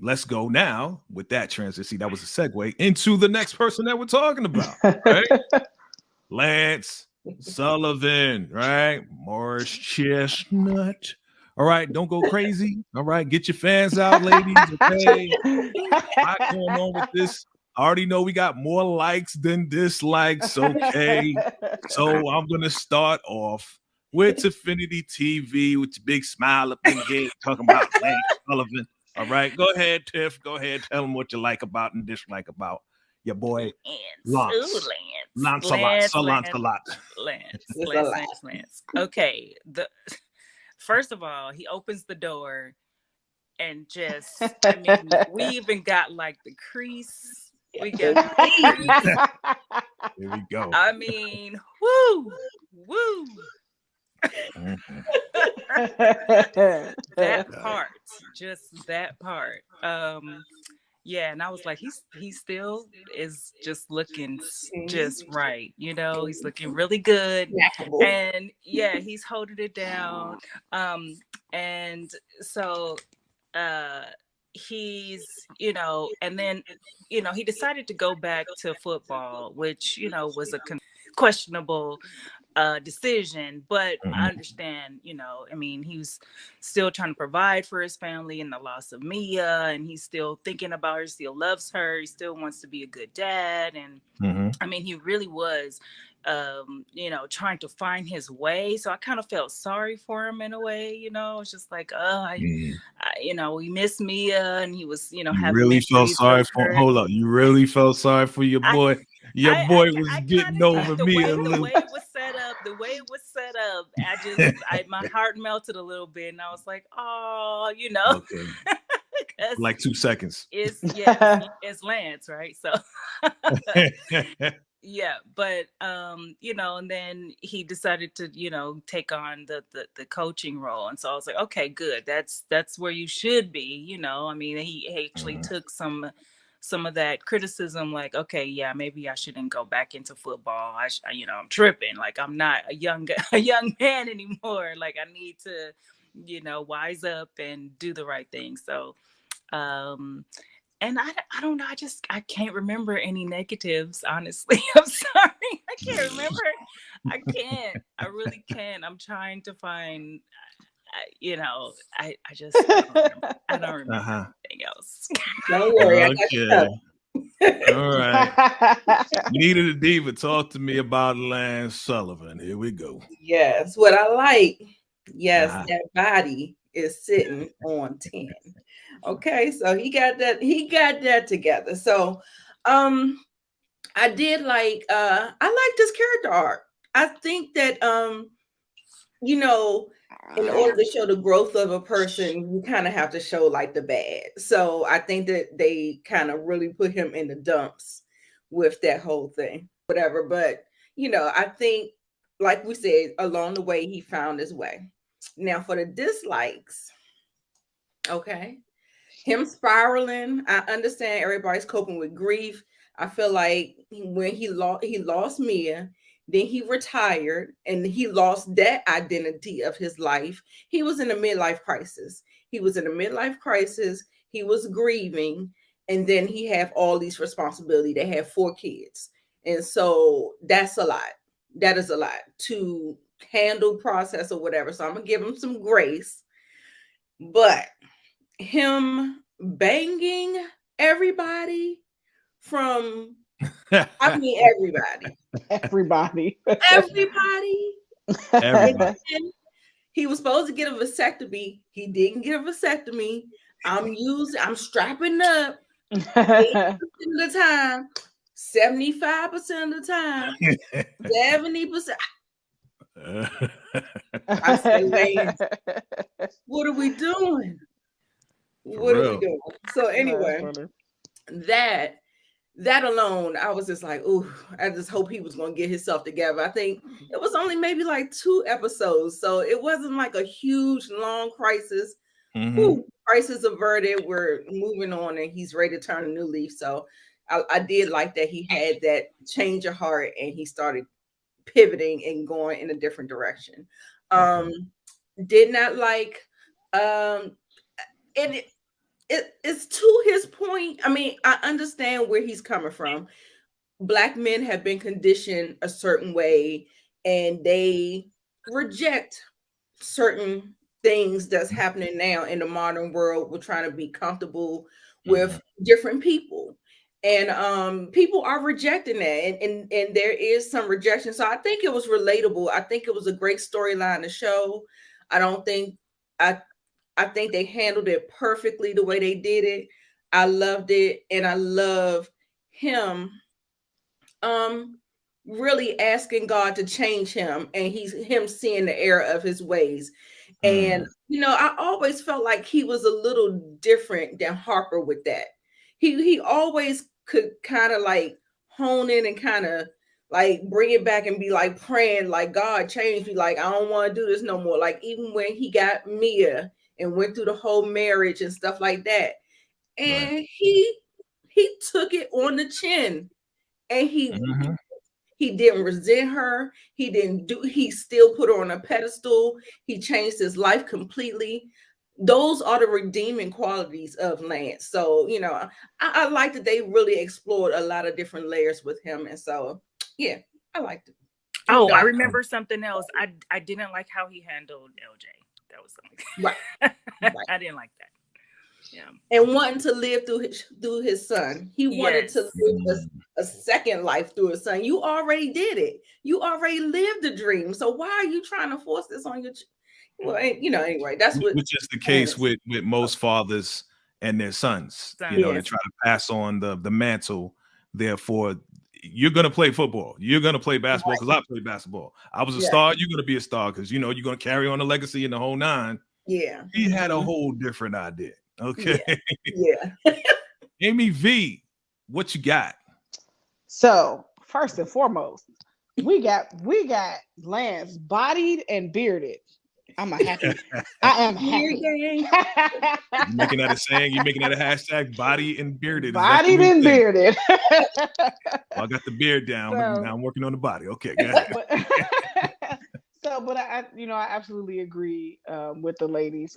let's go now with that transition. See, that was a segue into the next person that we're talking about, right? Lance Sullivan, right? Morris Chestnut. All right, don't go crazy. All right, get your fans out, ladies. Okay, a lot going on with this. I already know we got more likes than dislikes. Okay, so I'm gonna start off with Affinity TV with your big smile up in the head, talking about Lance Sullivan. All right, go ahead, Tiff. Go ahead, tell them what you like about and dislike about your boy Lance. Lance a lot. Lance. Okay, first of all, he opens the door and just, I mean, we even got like the crease. We got Here we go. I mean, woo. That part, just that part. Yeah, and I was like, he still is just looking just right, you know, he's looking really good. And yeah, he's holding it down. And so he's, you know, and then, you know, he decided to go back to football, which, you know, was a questionable decision, but I understand, you know, I mean, he was still trying to provide for his family and the loss of Mia, and he's still thinking about her, still loves her, he still wants to be a good dad. And I mean, he really was you know, trying to find his way. So I kind of felt sorry for him in a way, you know. It's just like, you know, we miss Mia, and he was, you know, you really felt sorry for. Hold up, you really felt sorry for your boy. Your boy was getting over me a little. The way it was set up, my heart melted a little bit, and I was like, oh, you know, like 2 seconds. It's Lance, right? So. Yeah, but you know, and then he decided to, you know, take on the coaching role, and so I was like, okay, good. That's where you should be, you know. I mean, he actually took some of that criticism, like, okay, yeah, maybe I shouldn't go back into football. You know, I'm tripping. Like, I'm not a young man anymore. Like, I need to, you know, wise up and do the right thing. So, and I don't know. I can't remember any negatives, honestly. I'm sorry. I can't remember. I can't. I really can't. I'm trying to find, you know, I don't remember anything else. Don't worry. All right. Nita the Diva, talk to me about Lance Sullivan. Here we go. Yes, what I like. Yes, that body is sitting on 10. Okay, so he got that together. So I did like I liked his character arc. I think that you know, in order to show the growth of a person, you kind of have to show like the bad. So I think that they kind of really put him in the dumps with that whole thing. Whatever, but you know, I think, like we said, along the way he found his way. Now for the dislikes, okay. Him spiraling, I understand everybody's coping with grief. I feel like when he lost Mia, then he retired and he lost that identity of his life. He was in a midlife crisis. He was grieving, and then he have all these responsibilities. They have 4 kids. And so that's a lot. That is a lot to handle, process, or whatever. So I'm going to give him some grace. But him banging everybody from, I mean, everybody. He was supposed to get a vasectomy. He didn't get a vasectomy. I'm strapping up 80% of the time, 75% of the time, 70%. I said, Lance, what are we doing? So anyway, that alone, I was just like, ooh, I just hope he was going to get himself together. I think it was only maybe like 2 episodes. So it wasn't like a huge, long crisis. Ooh, crisis averted. We're moving on and he's ready to turn a new leaf. So I did like that he had that change of heart and he started pivoting and going in a different direction. Did not like, and it's to his point. I mean, I understand where he's coming from. Black men have been conditioned a certain way, and they reject certain things that's happening now in the modern world. We're trying to be comfortable with different people, and people are rejecting that, and there is some rejection. So I think it was relatable. I think it was a great storyline to show. I don't think I I think they handled it perfectly the way they did it. I loved it, and I love him um really asking God to change him, and he's him seeing the error of his ways. And I always felt like he was a little different than Harper with that. He always could kind of like hone in and kind of like bring it back and be like praying like, God change me, like I don't want to do this no more. Like even when he got Mia and went through the whole marriage and stuff like that, and Right. he took it on the chin, and he didn't resent her. He still put her on a pedestal. He changed his life completely. Those are the redeeming qualities of Lance. So, I like that they really explored a lot of different layers with him. And so, yeah, I liked it. Oh, I remember something else. I didn't like how he handled LJ. That was something. Right. I didn't like that. Yeah. And wanting to live through his son. He wanted to live a second life through his son. You already did it. You already lived the dream. So why are you trying to force this on your well, anyway, that's which is the case with most fathers and their sons. They try to pass on the mantle. Therefore, you're gonna play football. You're gonna play basketball because I play basketball. I was a star. You're gonna be a star because you're gonna carry on the legacy and the whole nine. Yeah. He had a whole different idea. Okay. Yeah. Amy V, what you got? So first and foremost, we got Lance bodied and bearded. I'm happy. I am happy. You making that a saying? You making that a hashtag? Body and bearded. Bodied and bearded. Well, I got the beard down. So, now I'm working on the body. Okay, go ahead. But I absolutely agree with the ladies.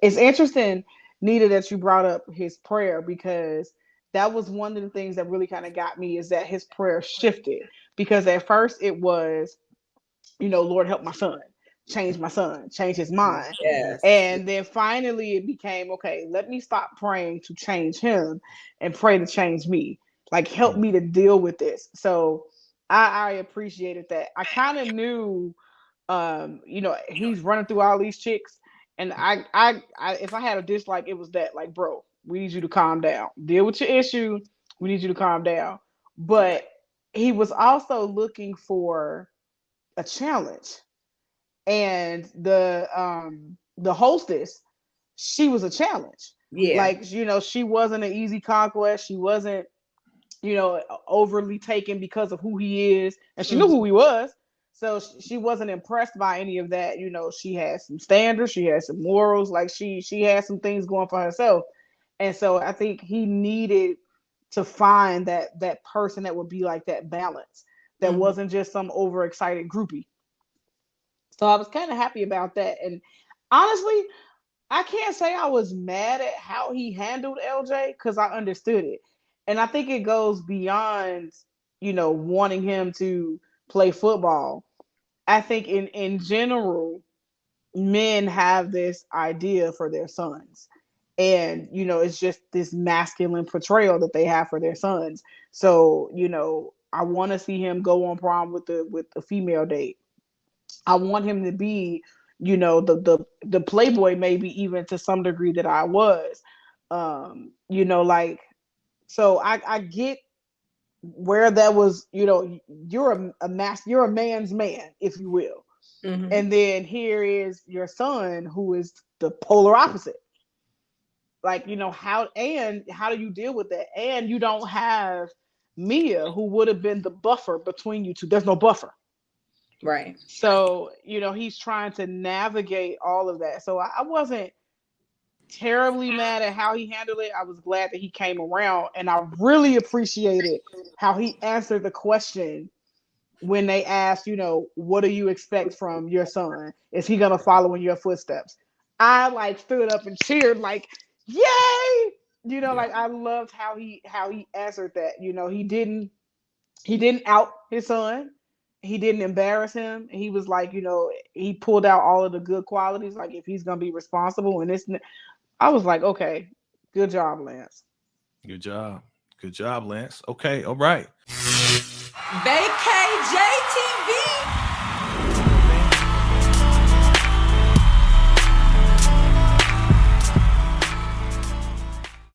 It's interesting, Nita, that you brought up his prayer, because that was one of the things that really kind of got me, is that his prayer shifted. Because at first it was, Lord, help my son. Change my son, change his mind. Yes. And then finally it became, okay, let me stop praying to change him and pray to change me. Like, help me to deal with this. So I appreciated that. I kind of knew, he's running through all these chicks. And I if I had a dislike, it was that, like, bro, we need you to calm down. Deal with your issue. We need you to calm down. But he was also looking for a challenge. And the hostess, she was a challenge. Yeah. Like, she wasn't an easy conquest. She wasn't, overly taken because of who he is. And she knew who he was. So she wasn't impressed by any of that. She had some standards. She had some morals. Like, she had some things going for herself. And so I think he needed to find that person that would be like that balance. That wasn't just some overexcited groupie. So I was kind of happy about that. And honestly, I can't say I was mad at how he handled LJ, because I understood it. And I think it goes beyond, wanting him to play football. I think in general, men have this idea for their sons. And, it's just this masculine portrayal that they have for their sons. So, I want to see him go on prom with the female date. I want him to be, the playboy, maybe even to some degree that I was, so I get where that was, you're a man's man, if you will. And then here is your son, who is the polar opposite. Like, how do you deal with that? And you don't have Mia, who would have been the buffer between you two. There's no buffer. Right. So, he's trying to navigate all of that. So I wasn't terribly mad at how he handled it. I was glad that he came around, and I really appreciated how he answered the question when they asked, what do you expect from your son? Is he going to follow in your footsteps? I like stood up and cheered like, yay! You know, like I loved how he answered that. You know, he didn't out his son. He didn't embarrass him. He was like, you know, he pulled out all of the good qualities. Like if he's gonna be responsible and this, I was like, okay, good job, Lance. Good job. Good job, Lance. Okay, all right. VACAYJTV